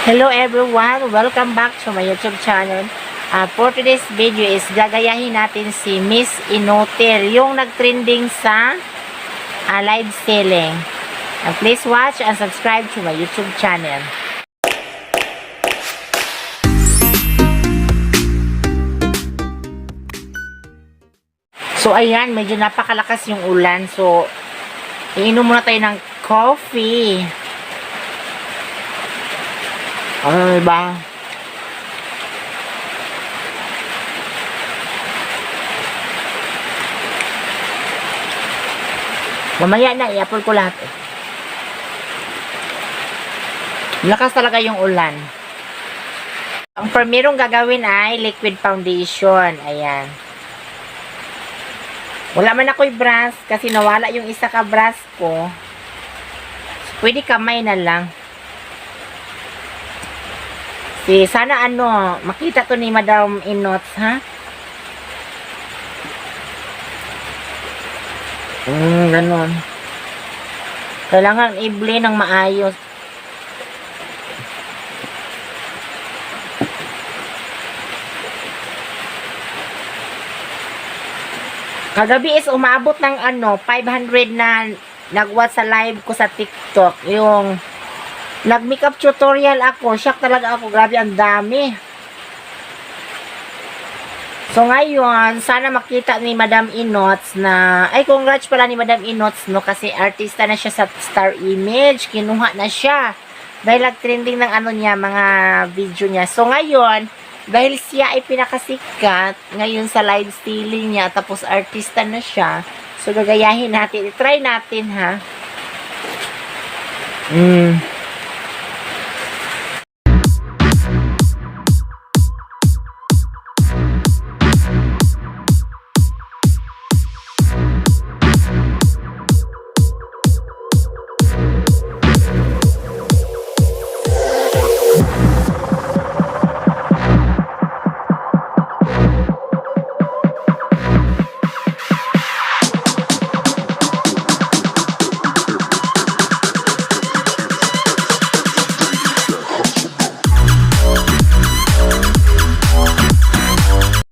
Hello everyone! Welcome back to my YouTube channel. For today's video is gagayahin natin si Miss Inoter, yung nagtrending sa live selling. Please watch and subscribe to my YouTube channel. So ayan, medyo napakalakas yung ulan. So, iinom muna tayo ng coffee. Ano ba? Mamaya na, i-upload ko lahat. Lakas talaga yung ulan. Ang primerong gagawin ay liquid foundation. Ayan. Wala man ako'y brush kasi nawala yung isa ka brush ko. So, pwede kamay na lang. Sana makita to ni Madam Inots, ha? Ganon. Kailangan i-blend ng maayos. Kagabi is umabot ng 500 na nag-watch sa live ko sa TikTok. Yung nag-makeup tutorial ako. Shock talaga ako. Grabe, ang dami. So, ngayon, sana makita ni Madam Inots na, congrats pala ni Madam Inots, no? Kasi artista na siya sa Star Image. Kinuha na siya. Dahil nag-trending ng niya, mga video niya. So, ngayon, dahil siya ay pinakasikat, ngayon sa live stealing niya, tapos artista na siya, so, gagayahin natin. I-try natin, ha?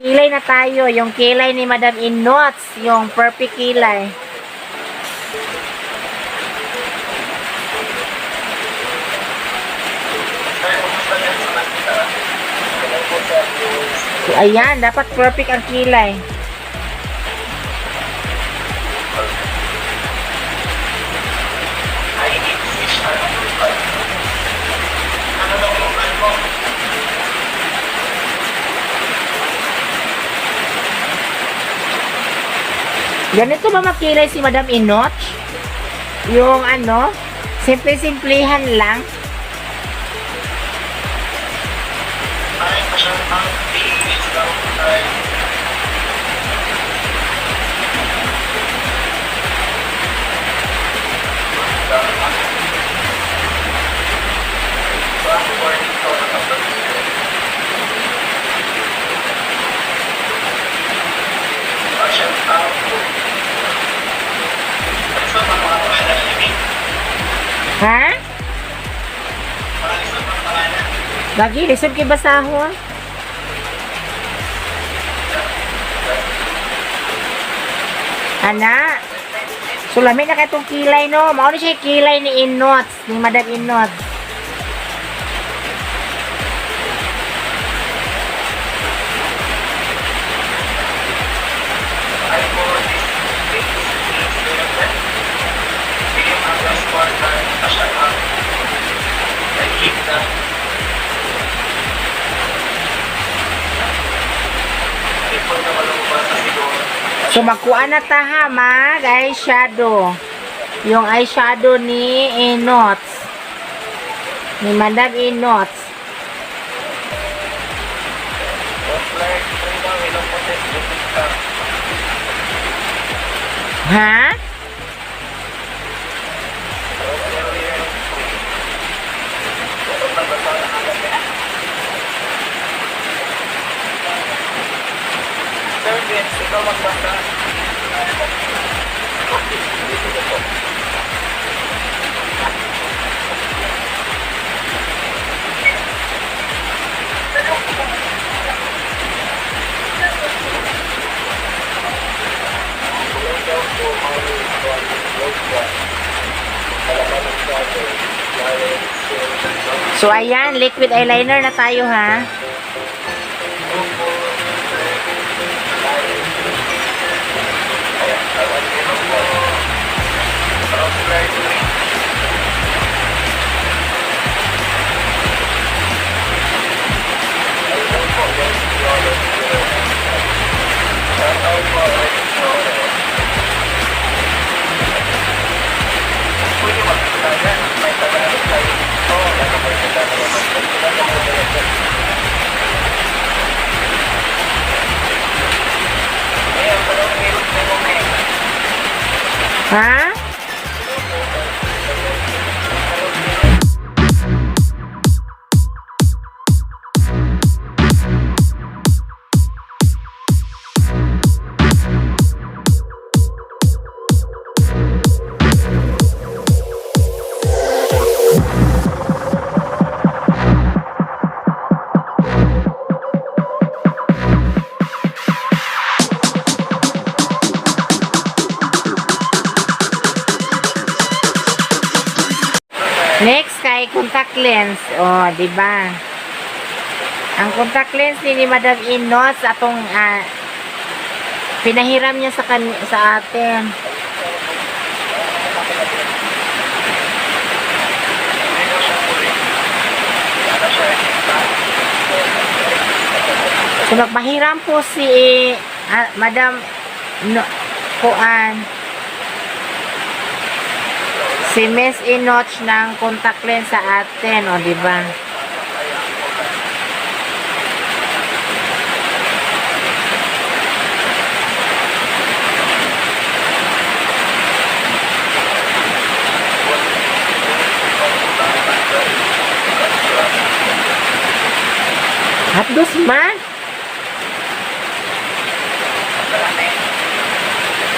Kilay na tayo, yung kilay ni Madam Inots, yung perfect kilay. So, ayan, dapat perfect ang kilay. Ganito ba makilay si Madam Inots? Yung simple-simplihan lang. Ha? Lagi, lisod kay basahon. Ana. Sulamin na katong kilay, no? Mauna siya kilay ni Inots, ni Madam Inots. So, magkuha na ta ha, eyeshadow. Yung eyeshadow ni Inots. Ni Madam Inots. Ha? Ikaw magbasa. So, ayan, liquid eyeliner na tayo, ha? Ha? Next kay contact lens. Oh, di ba? Ang contact lens ni Madam Inos atong pinahiram niya sa atin. So, nagpahiram po si Madam si Miss Inoch ng contact lens sa atin, o di ba? Hapdos man?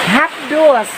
Hapdos.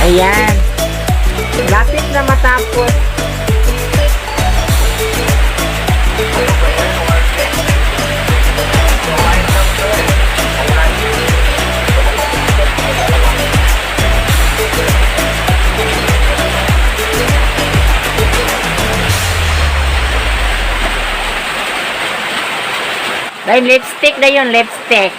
Ayan. Lapit na matapos. Dahil lipstick na yun, lipstick.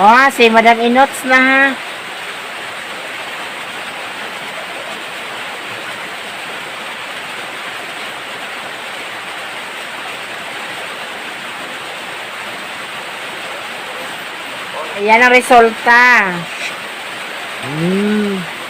Oh, si Madam Inots na ha. Ayan ang resulta. Mm.